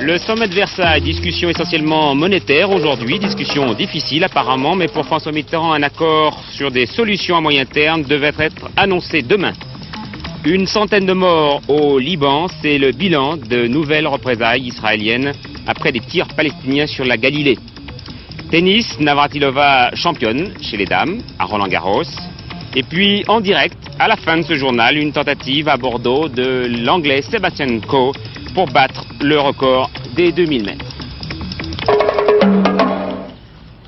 Le sommet de Versailles, discussion essentiellement monétaire aujourd'hui, discussion difficile apparemment, mais pour François Mitterrand, un accord sur des solutions à moyen terme devait être annoncé demain. Une centaine de morts au Liban, c'est le bilan de nouvelles représailles israéliennes après des tirs palestiniens sur la Galilée. Tennis, Navratilova championne chez les dames à Roland-Garros. Et puis en direct, à la fin de ce journal, une tentative à Bordeaux de l'anglais Sebastian Coe pour battre le record des 2000 mètres.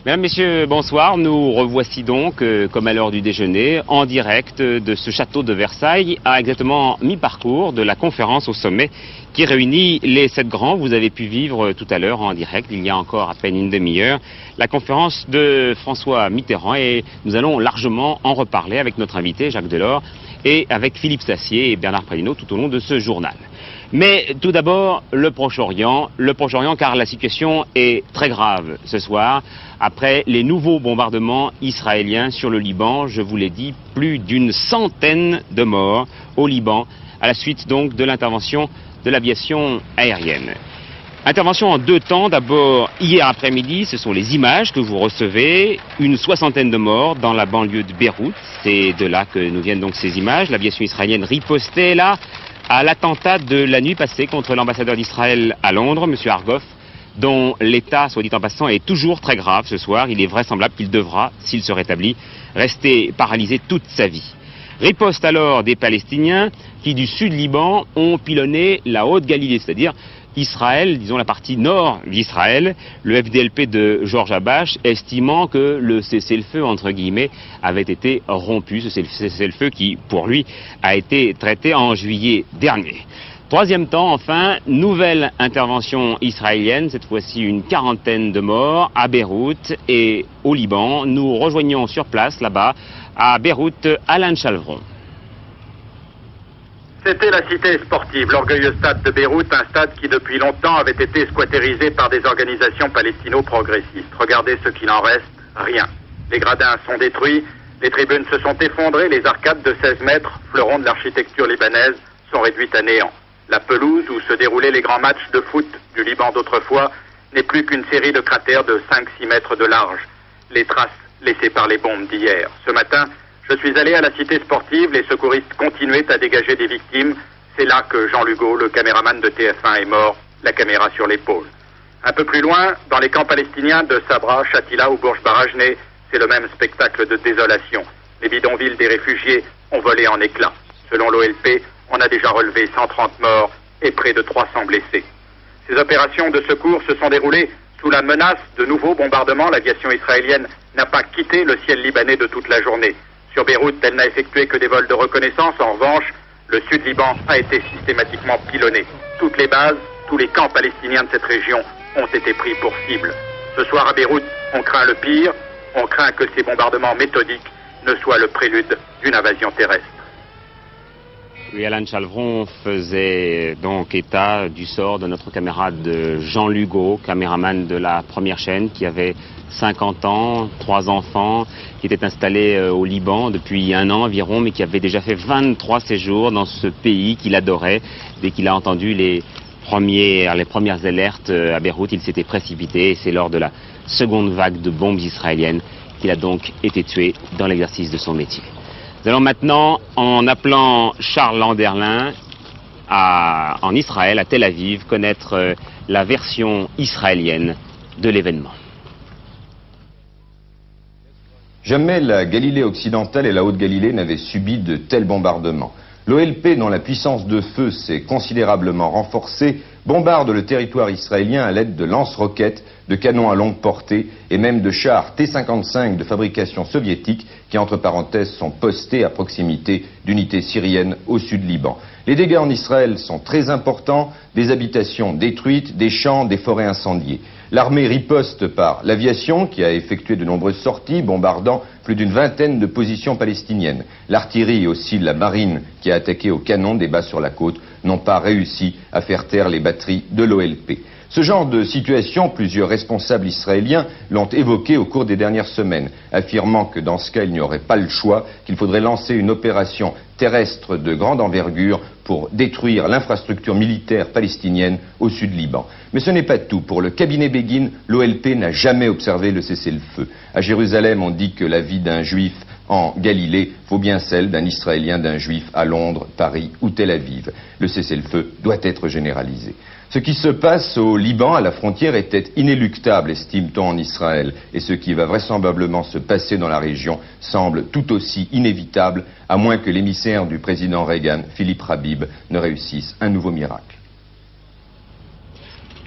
Mesdames, Messieurs, bonsoir. Nous revoici donc, comme à l'heure du déjeuner, en direct de ce château de Versailles, à exactement mi-parcours de la conférence au sommet qui réunit les 7 grands. Vous avez pu vivre tout à l'heure en direct, il y a encore à peine une demi-heure, la conférence de François Mitterrand, et nous allons largement en reparler avec notre invité Jacques Delors et avec Philippe Sassier et Bernard Prédino tout au long de ce journal. Mais tout d'abord, le Proche-Orient car la situation est très grave ce soir. Après les nouveaux bombardements israéliens sur le Liban, je vous l'ai dit, plus d'une centaine de morts au Liban, à la suite donc de l'intervention de l'aviation aérienne. Intervention en 2 temps. D'abord, hier après-midi, ce sont les images que vous recevez. Une soixantaine de morts dans la banlieue de Beyrouth. C'est de là que nous viennent donc ces images. L'aviation israélienne ripostait là à l'attentat de la nuit passée contre l'ambassadeur d'Israël à Londres, M. Argoff, dont l'état, soit dit en passant, est toujours très grave ce soir. Il est vraisemblable qu'il devra, s'il se rétablit, rester paralysé toute sa vie. Riposte alors des Palestiniens qui, du sud Liban, ont pilonné la Haute-Galilée, c'est-à-dire Israël, disons la partie nord d'Israël, le FDLP de Georges Habash, estimant que le cessez-le-feu, entre guillemets, avait été rompu, ce cessez-le-feu qui, pour lui, a été traité en juillet dernier. Troisième temps, enfin, nouvelle intervention israélienne, cette fois-ci une quarantaine de morts à Beyrouth et au Liban. Nous rejoignons sur place, là-bas, à Beyrouth, Alain Chalvron. C'était la cité sportive, l'orgueilleux stade de Beyrouth, un stade qui depuis longtemps avait été squattérisé par des organisations palestino-progressistes. Regardez ce qu'il en reste, rien. Les gradins sont détruits, les tribunes se sont effondrées, les arcades de 16 mètres, fleurons de l'architecture libanaise, sont réduites à néant. La pelouse où se déroulaient les grands matchs de foot du Liban d'autrefois n'est plus qu'une série de cratères de 5-6 mètres de large. Les traces laissées par les bombes d'hier. Ce matin, je suis allé à la cité sportive, les secouristes continuaient à dégager des victimes. C'est là que Jean Lugo, le caméraman de TF1, est mort, la caméra sur l'épaule. Un peu plus loin, dans les camps palestiniens de Sabra, Shatila ou Bourj Barajné, c'est le même spectacle de désolation. Les bidonvilles des réfugiés ont volé en éclats. Selon l'OLP, on a déjà relevé 130 morts et près de 300 blessés. Ces opérations de secours se sont déroulées sous la menace de nouveaux bombardements. L'aviation israélienne n'a pas quitté le ciel libanais de toute la journée. Sur Beyrouth, elle n'a effectué que des vols de reconnaissance. En revanche, le sud Liban a été systématiquement pilonné. Toutes les bases, tous les camps palestiniens de cette région ont été pris pour cible. Ce soir à Beyrouth, on craint le pire. On craint que ces bombardements méthodiques ne soient le prélude d'une invasion terrestre. Oui, Alain Chalvron faisait donc état du sort de notre camarade Jean Lugo, caméraman de la première chaîne, qui avait 50 ans, 3 enfants, qui était installé au Liban depuis 1 an environ, mais qui avait déjà fait 23 séjours dans ce pays qu'il adorait. Dès qu'il a entendu les premières alertes à Beyrouth, il s'était précipité, et c'est lors de la seconde vague de bombes israéliennes qu'il a donc été tué dans l'exercice de son métier. Nous allons maintenant, en appelant Charles Landerlin en Israël, à Tel Aviv, connaître la version israélienne de l'événement. Jamais la Galilée occidentale et la Haute-Galilée n'avaient subi de tels bombardements. L'OLP, dont la puissance de feu s'est considérablement renforcée, bombarde le territoire israélien à l'aide de lance-roquettes, de canons à longue portée et même de chars T-55 de fabrication soviétique qui, entre parenthèses, sont postés à proximité d'unités syriennes au sud Liban. Les dégâts en Israël sont très importants, des habitations détruites, des champs, des forêts incendiées. L'armée riposte par l'aviation qui a effectué de nombreuses sorties, bombardant plus d'une vingtaine de positions palestiniennes. L'artillerie et aussi la marine qui a attaqué au canon des bases sur la côte n'ont pas réussi à faire taire les batteries de l'OLP. Ce genre de situation, plusieurs responsables israéliens l'ont évoqué au cours des dernières semaines, affirmant que dans ce cas, il n'y aurait pas le choix, qu'il faudrait lancer une opération terrestre de grande envergure pour détruire l'infrastructure militaire palestinienne au sud Liban. Mais ce n'est pas tout. Pour le cabinet Begin, l'OLP n'a jamais observé le cessez-le-feu. À Jérusalem, on dit que la vie d'un juif en Galilée vaut bien celle d'un Israélien, d'un Juif à Londres, Paris ou Tel Aviv. Le cessez-le-feu doit être généralisé. Ce qui se passe au Liban, à la frontière, était inéluctable, estime-t-on en Israël. Et ce qui va vraisemblablement se passer dans la région semble tout aussi inévitable, à moins que l'émissaire du président Reagan, Philippe Habib, ne réussisse un nouveau miracle.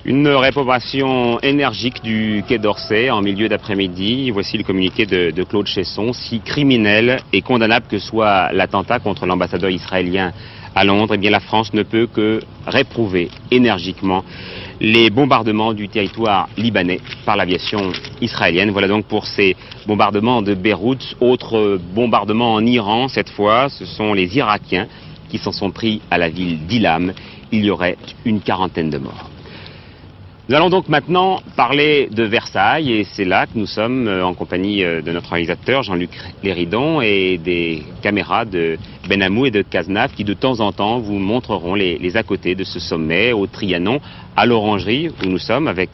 Une réprobation énergique du Quai d'Orsay en milieu d'après-midi. Voici le communiqué de Claude Chesson. Si criminel et condamnable que soit l'attentat contre l'ambassadeur israélien à Londres, eh bien la France ne peut que réprouver énergiquement les bombardements du territoire libanais par l'aviation israélienne. Voilà donc pour ces bombardements de Beyrouth. Autre bombardement en Iran cette fois, ce sont les Irakiens qui s'en sont pris à la ville d'Ilam. Il y aurait une quarantaine de morts. Nous allons donc maintenant parler de Versailles et c'est là que nous sommes en compagnie de notre réalisateur Jean-Luc Léridon et des caméras de Benamou et de Cazenave qui de temps en temps vous montreront les à côté de ce sommet au Trianon, à l'Orangerie où nous sommes avec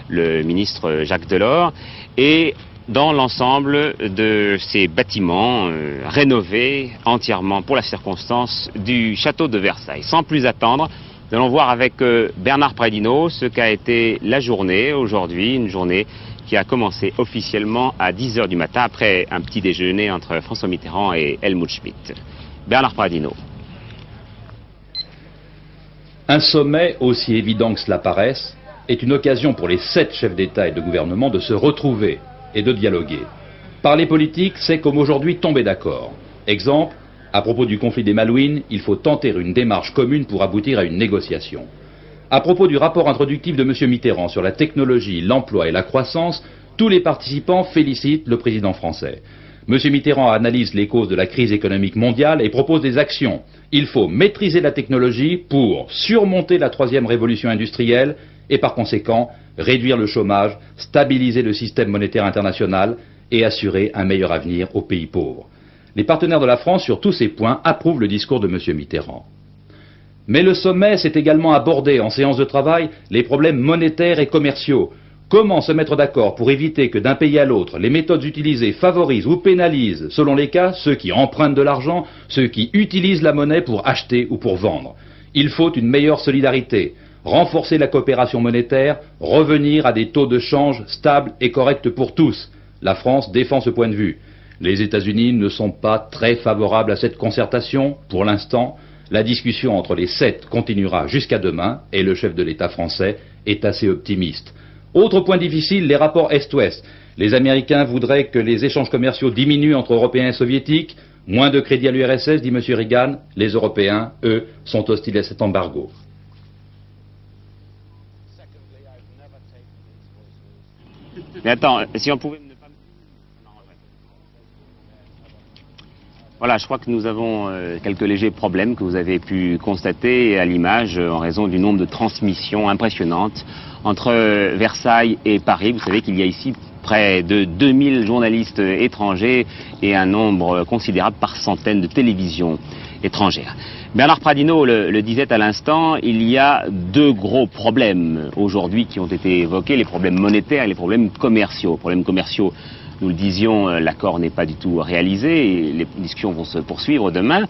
le ministre Jacques Delors et dans l'ensemble de ces bâtiments rénovés entièrement pour la circonstance du château de Versailles. Sans plus attendre, nous allons voir avec Bernard Pradino ce qu'a été la journée aujourd'hui, une journée qui a commencé officiellement à 10h du matin après un petit déjeuner entre François Mitterrand et Helmut Schmidt. Bernard Pradino. Un sommet, aussi évident que cela paraisse, est une occasion pour les 7 chefs d'État et de gouvernement de se retrouver et de dialoguer. Parler politique, c'est comme aujourd'hui tomber d'accord. Exemple, à propos du conflit des Malouines, il faut tenter une démarche commune pour aboutir à une négociation. À propos du rapport introductif de M. Mitterrand sur la technologie, l'emploi et la croissance, tous les participants félicitent le président français. M. Mitterrand analyse les causes de la crise économique mondiale et propose des actions. Il faut maîtriser la technologie pour surmonter la 3e révolution industrielle et par conséquent réduire le chômage, stabiliser le système monétaire international et assurer un meilleur avenir aux pays pauvres. Les partenaires de la France, sur tous ces points, approuvent le discours de M. Mitterrand. Mais le sommet s'est également abordé en séance de travail les problèmes monétaires et commerciaux. Comment se mettre d'accord pour éviter que d'un pays à l'autre, les méthodes utilisées favorisent ou pénalisent, selon les cas, ceux qui empruntent de l'argent, ceux qui utilisent la monnaie pour acheter ou pour vendre. Il faut une meilleure solidarité, renforcer la coopération monétaire, revenir à des taux de change stables et corrects pour tous. La France défend ce point de vue. Les États-Unis ne sont pas très favorables à cette concertation. Pour l'instant, la discussion entre les 7 continuera jusqu'à demain et le chef de l'État français est assez optimiste. Autre point difficile, les rapports Est-Ouest. Les Américains voudraient que les échanges commerciaux diminuent entre Européens et Soviétiques. Moins de crédit à l'URSS, dit M. Reagan. Les Européens, eux, sont hostiles à cet embargo. Mais attends, si on pouvait... Voilà, je crois que nous avons quelques légers problèmes que vous avez pu constater à l'image en raison du nombre de transmissions impressionnantes entre Versailles et Paris. Vous savez qu'il y a ici près de 2000 journalistes étrangers et un nombre considérable par centaines de télévisions étrangères. Bernard Pradino le disait à l'instant, il y a 2 gros problèmes aujourd'hui qui ont été évoqués, les problèmes monétaires et les problèmes commerciaux. Les problèmes commerciaux, nous le disions, l'accord n'est pas du tout réalisé et les discussions vont se poursuivre demain.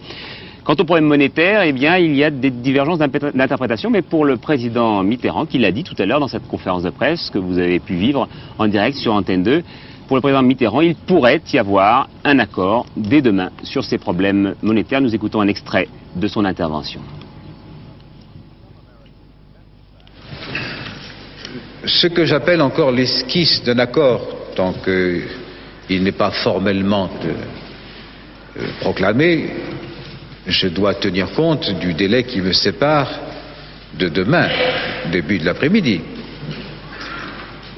Quant au problème monétaire, eh bien, il y a des divergences d'interprétation, mais pour le président Mitterrand, qui l'a dit tout à l'heure dans cette conférence de presse que vous avez pu vivre en direct sur Antenne 2, pour le président Mitterrand, il pourrait y avoir un accord dès demain sur ces problèmes monétaires. Nous écoutons un extrait de son intervention. Ce que j'appelle encore l'esquisse d'un accord, tant qu'il n'est pas formellement proclamé, je dois tenir compte du délai qui me sépare de demain, début de l'après-midi.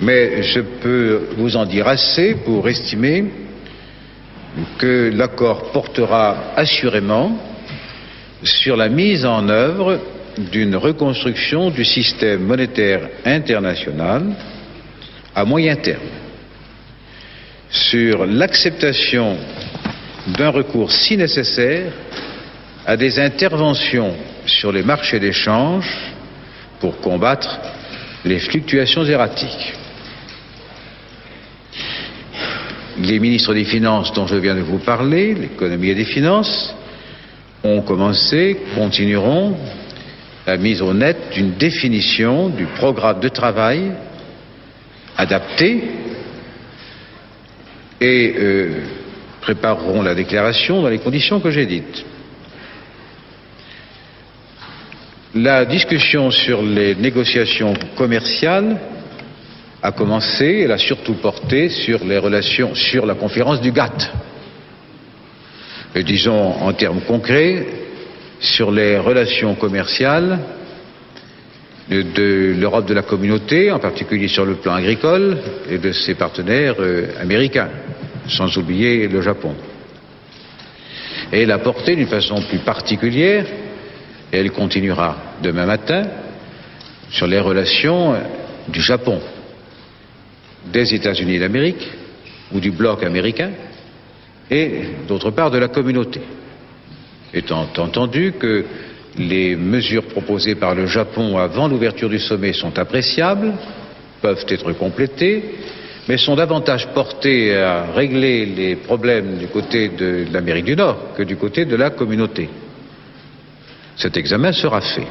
Mais je peux vous en dire assez pour estimer que l'accord portera assurément sur la mise en œuvre d'une reconstruction du système monétaire international à moyen terme, sur l'acceptation d'un recours si nécessaire à des interventions sur les marchés d'échange pour combattre les fluctuations erratiques. Les ministres des Finances dont je viens de vous parler, l'économie et des finances, ont commencé, continueront, la mise au net d'une définition du programme de travail adapté et prépareront la déclaration dans les conditions que j'ai dites. La discussion sur les négociations commerciales a commencé, elle a surtout porté sur les relations, sur la conférence du GATT. Et disons en termes concrets, sur les relations commerciales de l'Europe de la communauté, en particulier sur le plan agricole, et de ses partenaires américains, sans oublier le Japon. Et elle a porté d'une façon plus particulière, et elle continuera demain matin, sur les relations du Japon, des États-Unis d'Amérique, ou du bloc américain, et d'autre part de la communauté. Étant entendu que les mesures proposées par le Japon avant l'ouverture du sommet sont appréciables, peuvent être complétées, mais sont davantage portées à régler les problèmes du côté de l'Amérique du Nord que du côté de la communauté. Cet examen sera fait.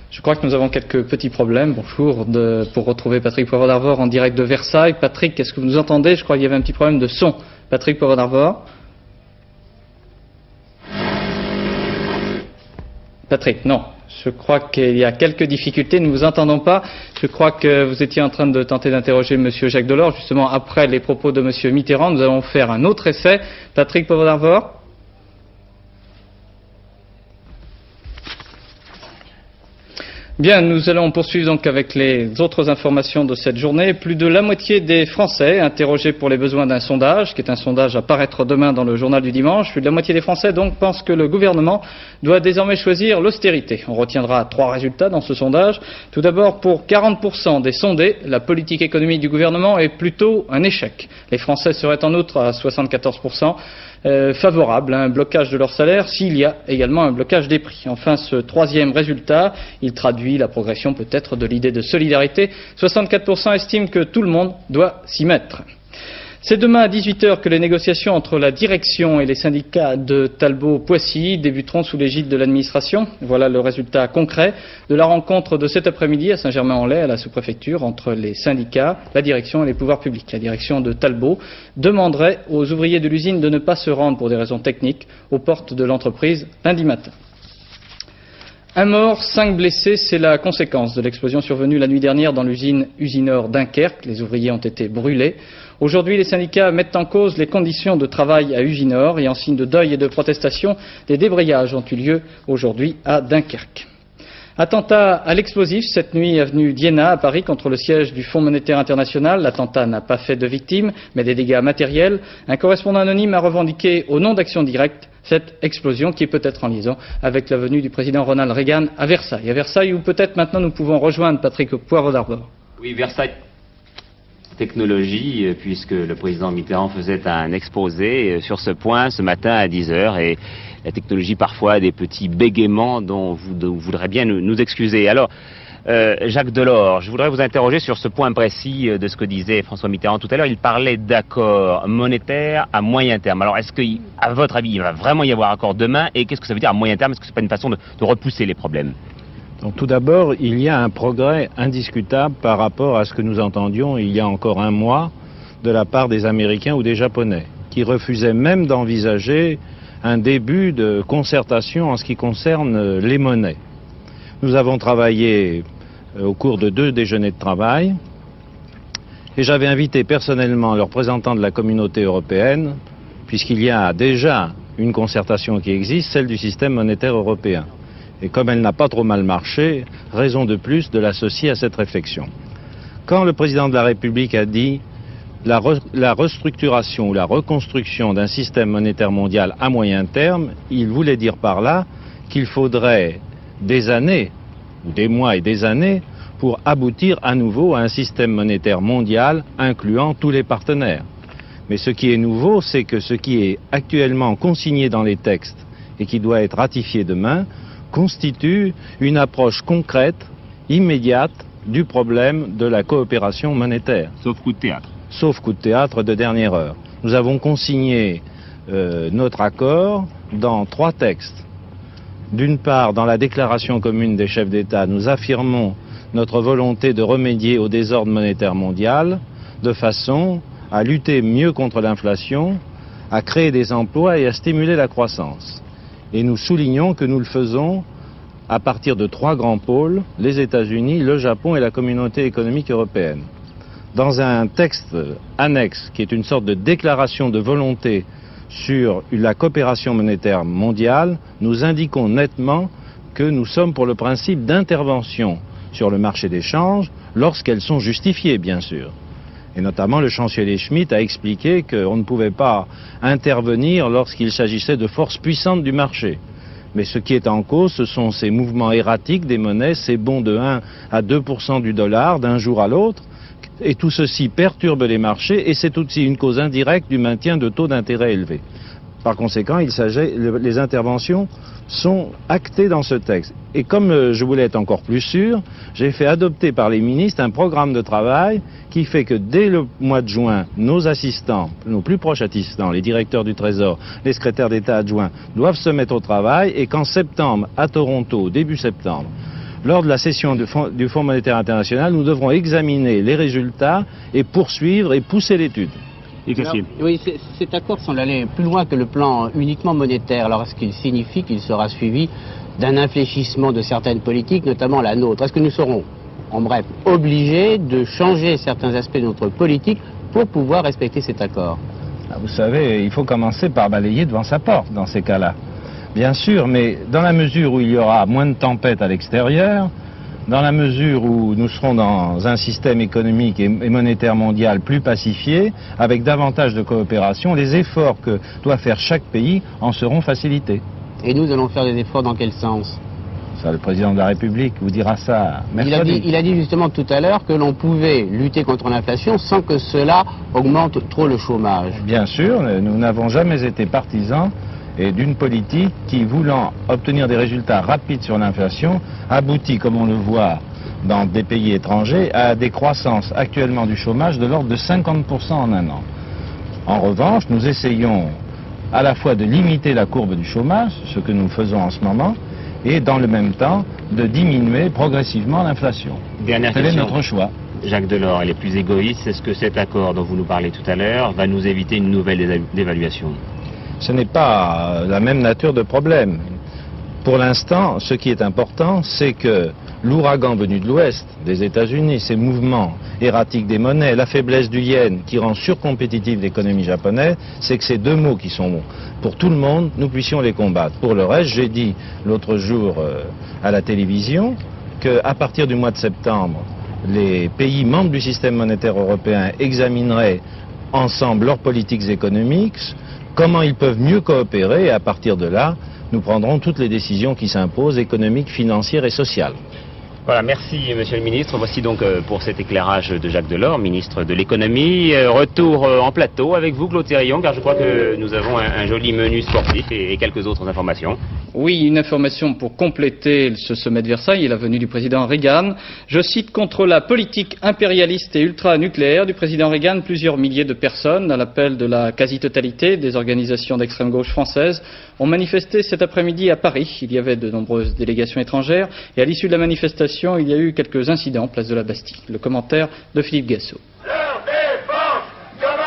Je crois que nous avons quelques petits problèmes. Bonjour, pour retrouver Patrick Poivre d'Arvor en direct de Versailles. Patrick, est-ce que vous nous entendez? Je crois qu'il y avait un petit problème de son. Patrick Poivre d'Arvor. Patrick, non. Je crois qu'il y a quelques difficultés, nous ne vous entendons pas. Je crois que vous étiez en train de tenter d'interroger M. Jacques Delors, justement après les propos de M. Mitterrand. Nous allons faire un autre essai. Patrick Poivre d'Arvor. Bien, nous allons poursuivre donc avec les autres informations de cette journée. Plus de la moitié des Français interrogés pour les besoins d'un sondage, qui est un sondage à paraître demain dans le journal du dimanche, plus de la moitié des Français donc pensent que le gouvernement doit désormais choisir l'austérité. On retiendra 3 résultats dans ce sondage. Tout d'abord, pour 40% des sondés, la politique économique du gouvernement est plutôt un échec. Les Français seraient en outre à 74% favorables à un blocage de leur salaire s'il y a également un blocage des prix. Enfin, ce 3e résultat, il traduit la progression peut-être de l'idée de solidarité. 64% estiment que tout le monde doit s'y mettre. C'est demain à 18h que les négociations entre la direction et les syndicats de Talbot-Poissy débuteront sous l'égide de l'administration. Voilà le résultat concret de la rencontre de cet après-midi à Saint-Germain-en-Laye, à la sous-préfecture, entre les syndicats, la direction et les pouvoirs publics. La direction de Talbot demanderait aux ouvriers de l'usine de ne pas se rendre pour des raisons techniques aux portes de l'entreprise lundi matin. Un mort, 5 blessés, c'est la conséquence de l'explosion survenue la nuit dernière dans l'usine Usinor Dunkerque. Les ouvriers ont été brûlés. Aujourd'hui, les syndicats mettent en cause les conditions de travail à Usinor et en signe de deuil et de protestation, des débrayages ont eu lieu aujourd'hui à Dunkerque. Attentat à l'explosif cette nuit avenue d'Iéna à Paris contre le siège du Fonds monétaire international. L'attentat n'a pas fait de victimes, mais des dégâts matériels. Un correspondant anonyme a revendiqué au nom d'Action Directe cette explosion qui est peut-être en liaison avec la venue du président Ronald Reagan à Versailles. À Versailles où peut-être maintenant nous pouvons rejoindre Patrick Poivre d'Arvor. Oui, Versailles. Technologie, puisque le président Mitterrand faisait un exposé sur ce point ce matin à 10h et la technologie parfois a des petits bégaiements dont vous voudrez bien nous excuser. Alors, Jacques Delors, je voudrais vous interroger sur ce point précis de ce que disait François Mitterrand tout à l'heure. Il parlait d'accord monétaire à moyen terme. Alors, est-ce qu'à votre avis, il va vraiment y avoir accord demain? Et qu'est-ce que ça veut dire à moyen terme? Est-ce que ce n'est pas une façon de repousser les problèmes? Donc, tout d'abord, il y a un progrès indiscutable par rapport à ce que nous entendions il y a encore un mois de la part des Américains ou des Japonais, qui refusaient même d'envisager un début de concertation en ce qui concerne les monnaies. Nous avons travaillé au cours de 2 déjeuners de travail et j'avais invité personnellement le représentant de la communauté européenne, puisqu'il y a déjà une concertation qui existe, celle du système monétaire européen. Et comme elle n'a pas trop mal marché, raison de plus de l'associer à cette réflexion. Quand le président de la République a dit la restructuration ou la reconstruction d'un système monétaire mondial à moyen terme, il voulait dire par là qu'il faudrait des années, ou des mois et des années, pour aboutir à nouveau à un système monétaire mondial incluant tous les partenaires. Mais ce qui est nouveau, c'est que ce qui est actuellement consigné dans les textes et qui doit être ratifié demain constitue une approche concrète, immédiate, du problème de la coopération monétaire. Sauf coup de théâtre. Sauf coup de théâtre de dernière heure. Nous avons consigné notre accord dans 3 textes. D'une part, dans la déclaration commune des chefs d'État, nous affirmons notre volonté de remédier au désordre monétaire mondial de façon à lutter mieux contre l'inflation, à créer des emplois et à stimuler la croissance. Et nous soulignons que nous le faisons à partir de 3 grands pôles, les États-Unis, le Japon et la Communauté économique européenne. Dans un texte annexe, qui est une sorte de déclaration de volonté sur la coopération monétaire mondiale, nous indiquons nettement que nous sommes pour le principe d'intervention sur le marché des changes, lorsqu'elles sont justifiées, bien sûr. Et notamment, le chancelier Schmitt a expliqué qu'on ne pouvait pas intervenir lorsqu'il s'agissait de forces puissantes du marché. Mais ce qui est en cause, ce sont ces mouvements erratiques des monnaies, ces bonds de 1 à 2% du dollar d'un jour à l'autre. Et tout ceci perturbe les marchés et c'est aussi une cause indirecte du maintien de taux d'intérêt élevés. Par conséquent, les interventions sont actées dans ce texte. Et comme je voulais être encore plus sûr, j'ai fait adopter par les ministres un programme de travail qui fait que dès le mois de juin, nos assistants, nos plus proches assistants, les directeurs du Trésor, les secrétaires d'État adjoints, doivent se mettre au travail et qu'en septembre, à Toronto, début septembre, lors de la session du Fonds monétaire international, nous devrons examiner les résultats et poursuivre et pousser l'étude. Oui, cet accord semble aller plus loin que le plan uniquement monétaire. Alors, est-ce qu'il signifie qu'il sera suivi d'un infléchissement de certaines politiques, notamment la nôtre? Est-ce que nous serons, en bref, obligés de changer certains aspects de notre politique pour pouvoir respecter cet accord? Vous savez, il faut commencer par balayer devant sa porte dans ces cas-là. Bien sûr, mais dans la mesure où il y aura moins de tempêtes à l'extérieur, dans la mesure où nous serons dans un système économique et monétaire mondial plus pacifié, avec davantage de coopération, les efforts que doit faire chaque pays en seront facilités. Et nous allons faire des efforts dans quel sens? Ça, le président de la République vous dira ça mercredi. Il a dit justement tout à l'heure que l'on pouvait lutter contre l'inflation sans que cela augmente trop le chômage. Bien sûr, nous n'avons jamais été partisans et d'une politique qui, voulant obtenir des résultats rapides sur l'inflation, aboutit, comme on le voit dans des pays étrangers, à des croissances actuellement du chômage de l'ordre de 50% en un an. En revanche, nous essayons à la fois de limiter la courbe du chômage, ce que nous faisons en ce moment, et dans le même temps de diminuer progressivement l'inflation. Dernière Tel question. est notre choix. Jacques Delors, elle est plus égoïste. Est-ce que cet accord dont vous nous parlez tout à l'heure va nous éviter une nouvelle dévaluation? Ce n'est pas la même nature de problème. Pour l'instant, ce qui est important, c'est que l'ouragan venu de l'Ouest, des États-Unis, ces mouvements erratiques des monnaies, la faiblesse du yen qui rend surcompétitive l'économie japonaise, c'est que ces 2 maux qui sont pour tout le monde, nous puissions les combattre. Pour le reste, j'ai dit l'autre jour à la télévision qu'à partir du mois de septembre, les pays membres du système monétaire européen examineraient ensemble leurs politiques économiques, comment ils peuvent mieux coopérer, et à partir de là, nous prendrons toutes les décisions qui s'imposent, économiques, financières et sociales. Voilà, merci Monsieur le Ministre. Voici donc pour cet éclairage de Jacques Delors, ministre de l'économie. Retour en plateau avec vous, Claude Sérillon, car je crois que nous avons un joli menu sportif et quelques autres informations. Oui, une information pour compléter ce sommet de Versailles et la venue du président Reagan. Je cite: contre la politique impérialiste et ultra-nucléaire du président Reagan, plusieurs milliers de personnes, à l'appel de la quasi-totalité des organisations d'extrême gauche françaises, ont manifesté cet après-midi à Paris. Il y avait de nombreuses délégations étrangères et à l'issue de la manifestation, il y a eu quelques incidents place de la Bastille. Le commentaire de Philippe Gassot.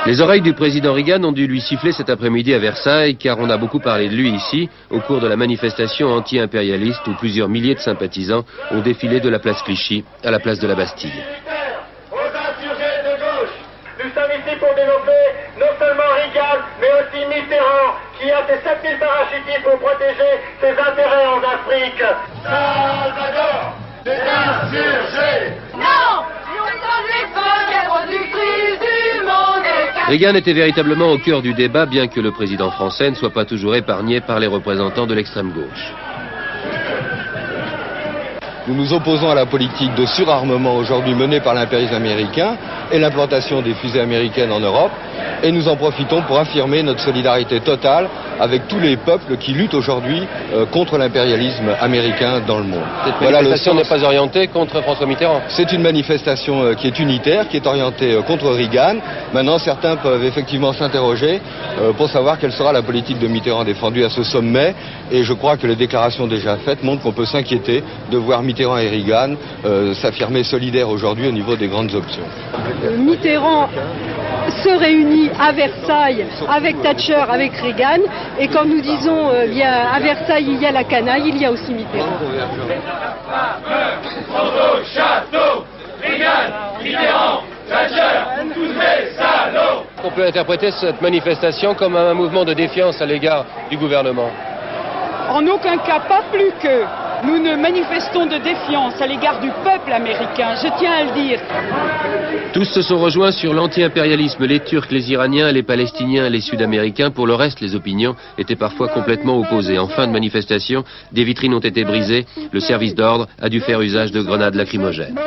Les oreilles du président Reagan ont dû lui siffler cet après-midi à Versailles, car on a beaucoup parlé de lui ici, au cours de la manifestation anti-impérialiste où plusieurs milliers de sympathisants ont défilé de la place Clichy à la place de la Bastille. Aux insurgés de gauche, nous sommes ici pour dénoncer non seulement Reagan, mais aussi Mitterrand, qui a ses 7000 parachutistes pour protéger ses intérêts en Afrique. Salvador, des insurgés! Non! Nous sommes les Reagan était véritablement au cœur du débat, bien que le président français ne soit pas toujours épargné par les représentants de l'extrême gauche. Nous nous opposons à la politique de surarmement aujourd'hui menée par l'impérialisme américain et l'implantation des fusées américaines en Europe. Et nous en profitons pour affirmer notre solidarité totale avec tous les peuples qui luttent aujourd'hui contre l'impérialisme américain dans le monde. Cette manifestation n'est pas orientée contre François Mitterrand. C'est une manifestation qui est unitaire, qui est orientée contre Reagan. Maintenant, certains peuvent effectivement s'interroger pour savoir quelle sera la politique de Mitterrand défendue à ce sommet. Et je crois que les déclarations déjà faites montrent qu'on peut s'inquiéter de voir Mitterrand et Reagan s'affirmer solidaires aujourd'hui au niveau des grandes options. Mitterrand se réunit à Versailles avec Thatcher, avec Reagan, et quand nous disons bien à Versailles il y a la canaille, il y a aussi Mitterrand. On peut interpréter cette manifestation comme un mouvement de défiance à l'égard du gouvernement. En aucun cas, pas plus que nous ne manifestons de défiance à l'égard du peuple américain, je tiens à le dire. Tous se sont rejoints sur l'anti-impérialisme, les Turcs, les Iraniens, les Palestiniens, les Sud-Américains. Pour le reste, les opinions étaient parfois complètement opposées. En fin de manifestation, des vitrines ont été brisées. Le service d'ordre a dû faire usage de grenades lacrymogènes.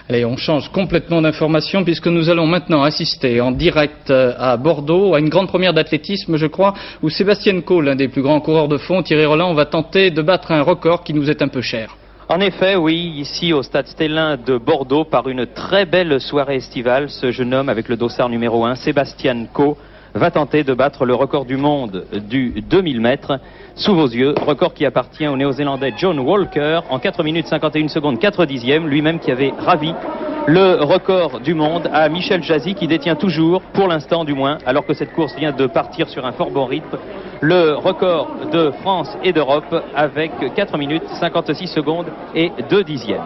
Allez, on change complètement d'information puisque nous allons maintenant assister en direct à Bordeaux à une grande première d'athlétisme, je crois, où Sébastien Coe, l'un des plus grands coureurs de fond, Thierry Roland, va tenter de battre un record qui nous est un peu cher. En effet, oui, ici au Stade Stellin de Bordeaux, par une très belle soirée estivale, ce jeune homme avec le dossard numéro 1, Sébastien Coe, va tenter de battre le record du monde du 2000 mètres sous vos yeux, record qui appartient au néo-zélandais John Walker en 4 minutes 51 secondes 4 dixièmes, lui-même qui avait ravi le record du monde à Michel Jazzy, qui détient toujours, pour l'instant du moins, alors que cette course vient de partir sur un fort bon rythme, le record de France et d'Europe avec 4 minutes 56 secondes et 2 dixièmes.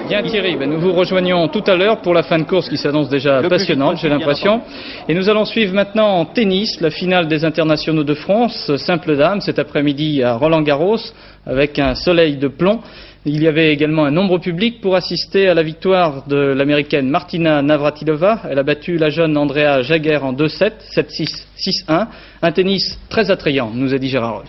Bien Thierry, nous vous rejoignons tout à l'heure pour la fin de course qui s'annonce déjà passionnante, j'ai l'impression. Et nous allons suivre maintenant en tennis la finale des internationaux de France, simple dame, cet après-midi à Roland-Garros, avec un soleil de plomb. Il y avait également un nombre public pour assister à la victoire de l'américaine Martina Navratilova. Elle a battu la jeune Andrea Jaeger en 2-7, 7-6, 6-1. Un tennis très attrayant, nous a dit Gérard Rolls.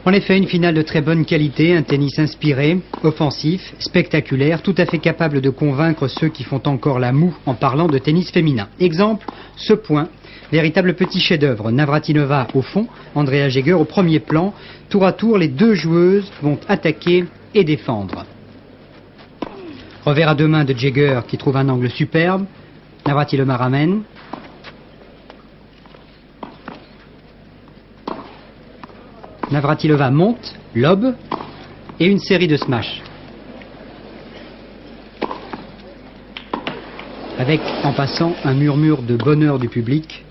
En effet, une finale de très bonne qualité, un tennis inspiré, offensif, spectaculaire, tout à fait capable de convaincre ceux qui font encore la moue en parlant de tennis féminin. Exemple, ce point. Véritable petit chef-d'œuvre. Navratilova au fond, Andrea Jaeger au premier plan. Tour à tour, les deux joueuses vont attaquer et défendre. Revers à deux mains de Jaeger qui trouve un angle superbe. Navratilova ramène. Navratilova monte, lobe et une série de smash. Avec, en passant, un murmure de bonheur du public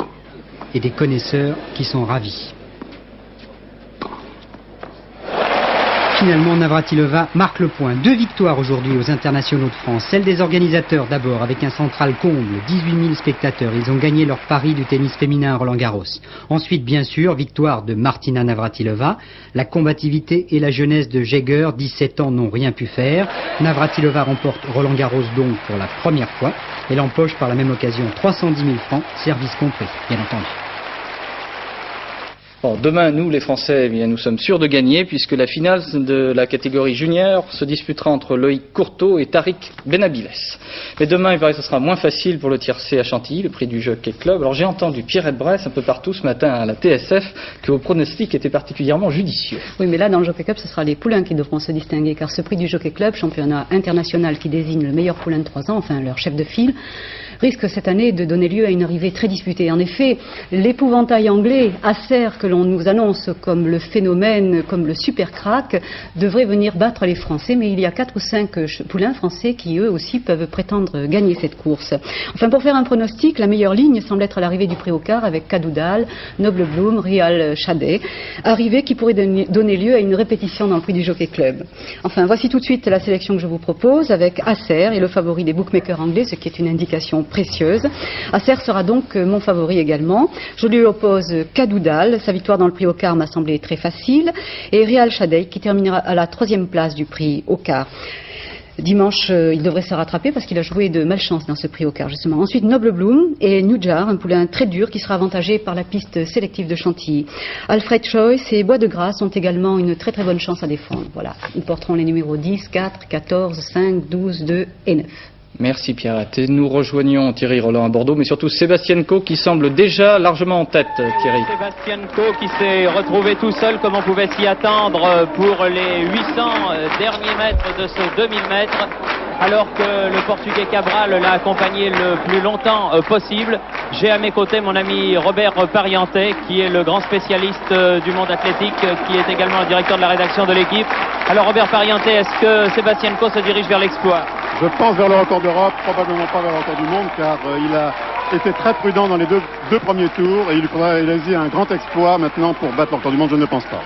et des connaisseurs qui sont ravis. Finalement, Navratilova marque le point. 2 victoires aujourd'hui aux internationaux de France. Celle des organisateurs d'abord, avec un central comble, 18 000 spectateurs. Ils ont gagné leur pari du tennis féminin à Roland-Garros. Ensuite, bien sûr, victoire de Martina Navratilova. La combativité et la jeunesse de Jaeger, 17 ans, n'ont rien pu faire. Navratilova remporte Roland-Garros donc pour la première fois. Elle empoche par la même occasion 310 000 francs, service compris, bien entendu. Bon, demain, nous, les Français, eh bien, nous sommes sûrs de gagner puisque la finale de la catégorie junior se disputera entre Loïc Courteau et Tariq Benabiles. Mais demain, il paraît que ce sera moins facile pour le tiercé à Chantilly, le prix du Jockey Club. Alors j'ai entendu Pierrette Bresse un peu partout ce matin à la TSF que vos pronostics étaient particulièrement judicieux. Oui, mais là, dans le Jockey Club, ce sera les poulains qui devront se distinguer car ce prix du Jockey Club, championnat international qui désigne le meilleur poulain de 3 ans, enfin leur chef de file, risque cette année de donner lieu à une arrivée très disputée. En effet, l'épouvantail anglais, Acer, que l'on nous annonce comme le phénomène, comme le super crack, devrait venir battre les Français, mais il y a 4 ou 5 poulains français qui eux aussi peuvent prétendre gagner cette course. Enfin, pour faire un pronostic, la meilleure ligne semble être l'arrivée du prix au quart avec Cadoudal, Noble Bloom, Rial Chadet, arrivée qui pourrait donner lieu à une répétition dans le prix du Jockey Club. Enfin, voici tout de suite la sélection que je vous propose avec Acer et le favori des bookmakers anglais, ce qui est une indication précieuse. Acer sera donc mon favori également. Je lui oppose Cadoudal. Sa victoire dans le prix au quart m'a semblé très facile. Et Rial Chadet qui terminera à la 3e place du prix au quart. Dimanche, il devrait se rattraper parce qu'il a joué de malchance dans ce prix au quart, justement. Ensuite, Noble Bloom et New Jar, un poulain très dur qui sera avantagé par la piste sélective de Chantilly. Alfred Choice et Bois de Grasse ont également une très très bonne chance à défendre. Voilà. Ils porteront les numéros 10, 4, 14, 5, 12, 2 et 9. Merci Pierrette. Et nous rejoignons Thierry Roland à Bordeaux, mais surtout Sébastien Coe qui semble déjà largement en tête, Thierry. Sébastien Coe qui s'est retrouvé tout seul comme on pouvait s'y attendre pour les 800 derniers mètres de ce 2000 mètres, alors que le Portugais Cabral l'a accompagné le plus longtemps possible. J'ai à mes côtés mon ami Robert Parientet, qui est le grand spécialiste du monde athlétique, qui est également le directeur de la rédaction de l'équipe. Alors Robert Parientet, est-ce que Sébastien Coe se dirige vers l'exploit? Je pense vers le record d'Europe, probablement pas vers le record du monde, car il a été très prudent dans les deux premiers tours et il faudra réaliser un grand exploit maintenant pour battre le record du monde, je ne pense pas.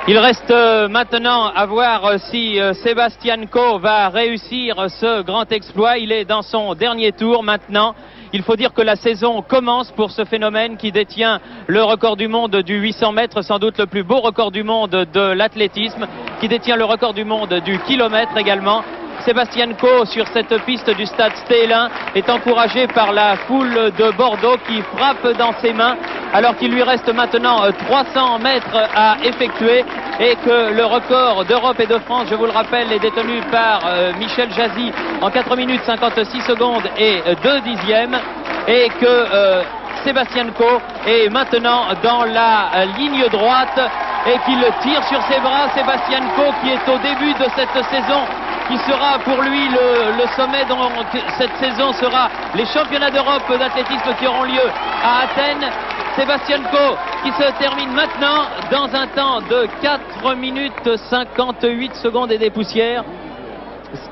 Il reste maintenant à voir si Sébastien Coe va réussir ce grand exploit. Il est dans son dernier tour maintenant. Il faut dire que la saison commence pour ce phénomène qui détient le record du monde du 800 mètres, sans doute le plus beau record du monde de l'athlétisme, qui détient le record du monde du kilomètre également. Sébastien Coe, sur cette piste du stade Stehlin, est encouragé par la foule de Bordeaux qui frappe dans ses mains, alors qu'il lui reste maintenant 300 mètres à effectuer et que le record d'Europe et de France, je vous le rappelle, est détenu par Michel Jazzy en 4 minutes 56 secondes et 2 dixièmes, et que Sébastien Coe est maintenant dans la ligne droite et qu'il tire sur ses bras. Sébastien Coe qui est au début de cette saison, qui sera pour lui le sommet. Donc cette saison sera les championnats d'Europe d'athlétisme qui auront lieu à Athènes. Sébastien Coe qui se termine maintenant dans un temps de 4 minutes 58 secondes et des poussières.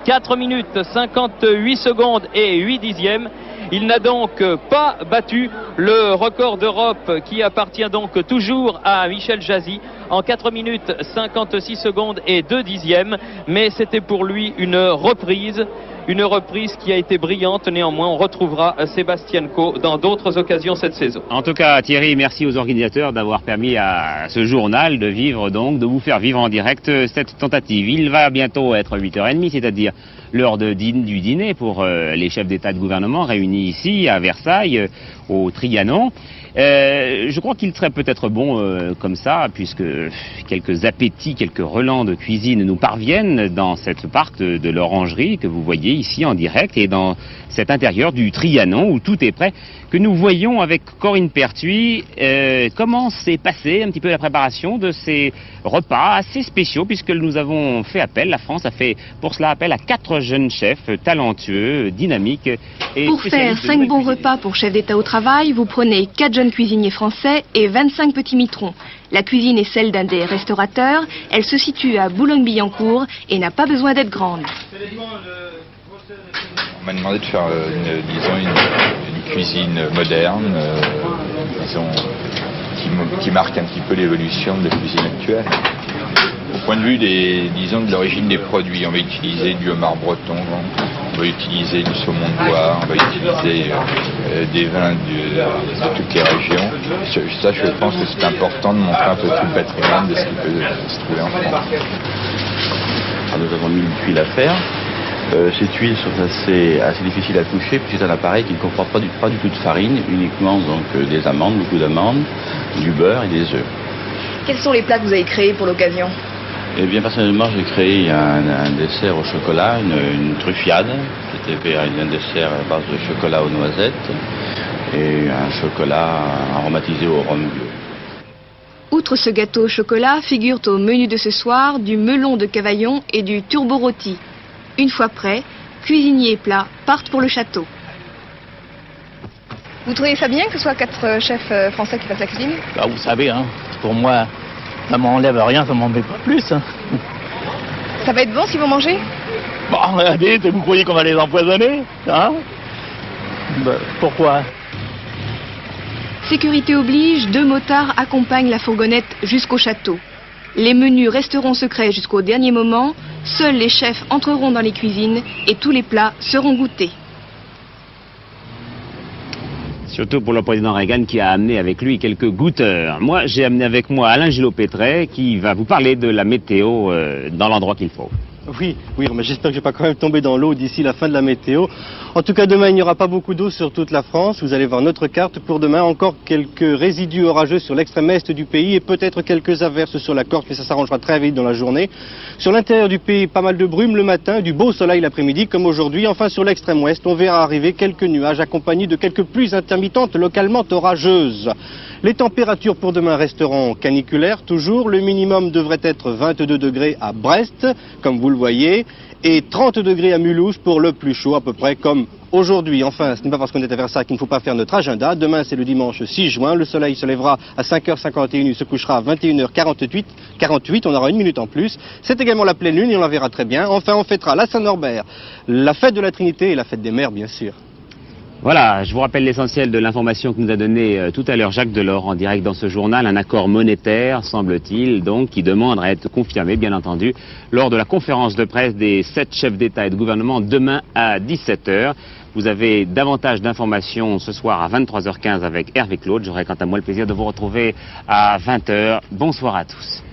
4 minutes 58 secondes et 8 dixièmes. Il n'a donc pas battu le record d'Europe qui appartient donc toujours à Michel Jazzy en 4 minutes 56 secondes et 2 dixièmes. Mais c'était pour lui une reprise qui a été brillante. Néanmoins, on retrouvera Sébastien Coe dans d'autres occasions cette saison. En tout cas, Thierry, merci aux organisateurs d'avoir permis à ce journal de vivre donc, de vous faire vivre en direct cette tentative. Il va bientôt être 8h30, c'est-à-dire l'heure du dîner pour les chefs d'État et de gouvernement réunis ici à Versailles, au Trianon. Je crois qu'il serait peut-être bon comme ça, puisque quelques appétits, quelques relents de cuisine nous parviennent dans cette parc de l'Orangerie que vous voyez ici en direct et dans cet intérieur du Trianon où tout est prêt, que nous voyons avec Corinne Pertuis comment s'est passée un petit peu la préparation de ces repas assez spéciaux, puisque nous avons fait appel, la France a fait pour cela appel à 4 jeunes chefs talentueux, dynamiques et pour faire 5 bons repas pour chefs d'État au travail, vous prenez 4 jeunes cuisiniers français et 25 petits mitrons. La cuisine est celle d'un des restaurateurs, elle se situe à Boulogne-Billancourt et n'a pas besoin d'être grande. On m'a demandé de faire une cuisine moderne, disons, qui marque un petit peu l'évolution de la cuisine actuelle. Au point de vue de l'origine des produits, on va utiliser du homard breton, on va utiliser du saumon de bois, on va utiliser des vins de toutes les régions. Ça, je pense que c'est important de montrer un peu tout le patrimoine de ce qui peut se trouver en France. Alors, nous avons mis une tuile à faire. Ces tuiles sont assez difficiles à toucher puisque c'est un appareil qui ne comporte pas du tout de farine, uniquement donc des amandes, beaucoup d'amandes, du beurre et des œufs. Quels sont les plats que vous avez créés pour l'occasion? Eh bien, personnellement, j'ai créé un dessert au chocolat, une truffiade, qui était un dessert à base de chocolat aux noisettes et un chocolat aromatisé au rhum bio. Outre ce gâteau au chocolat, figurent au menu de ce soir du melon de Cavaillon et du turbo rôti. Une fois prêt, cuisinier et plat partent pour le château. Vous trouvez ça bien que ce soit 4 chefs français qui fassent la cuisine? Bah, vous savez, hein, pour moi, ça m'enlève rien, ça m'embête pas plus. Hein. Ça va être bon si vous mangez? Bon, regardez, vous croyez qu'on va les empoisonner, hein? Bah, pourquoi? Sécurité oblige, 2 motards accompagnent la fourgonnette jusqu'au château. Les menus resteront secrets jusqu'au dernier moment, seuls les chefs entreront dans les cuisines et tous les plats seront goûtés. Surtout pour le président Reagan qui a amené avec lui quelques goûteurs. Moi, j'ai amené avec moi Alain Gillot-Pétret qui va vous parler de la météo dans l'endroit qu'il faut. Oui, mais j'espère que je ne vais pas quand même tomber dans l'eau d'ici la fin de la météo. En tout cas, demain, il n'y aura pas beaucoup d'eau sur toute la France. Vous allez voir notre carte pour demain. Encore quelques résidus orageux sur l'extrême est du pays et peut-être quelques averses sur la Corse, mais ça s'arrangera très vite dans la journée. Sur l'intérieur du pays, pas mal de brume le matin, du beau soleil l'après-midi comme aujourd'hui. Enfin, sur l'extrême ouest, on verra arriver quelques nuages accompagnés de quelques pluies intermittentes localement orageuses. Les températures pour demain resteront caniculaires toujours. Le minimum devrait être 22 degrés à Brest, comme vous le voyez, et 30 degrés à Mulhouse pour le plus chaud, à peu près comme aujourd'hui. Enfin, ce n'est pas parce qu'on est à Versailles qu'il ne faut pas faire notre agenda. Demain, c'est le dimanche 6 juin. Le soleil se lèvera à 5h51, il se couchera à 21h48. On aura une minute en plus. C'est également la pleine lune et on la verra très bien. Enfin, on fêtera la Saint-Norbert, la fête de la Trinité et la fête des mères, bien sûr. Voilà, je vous rappelle l'essentiel de l'information que nous a donné tout à l'heure Jacques Delors en direct dans ce journal, un accord monétaire, semble-t-il, donc, qui demande à être confirmé, bien entendu, lors de la conférence de presse des 7 chefs d'État et de gouvernement demain à 17h. Vous avez davantage d'informations ce soir à 23h15 avec Hervé Claude. J'aurai quant à moi le plaisir de vous retrouver à 20h. Bonsoir à tous.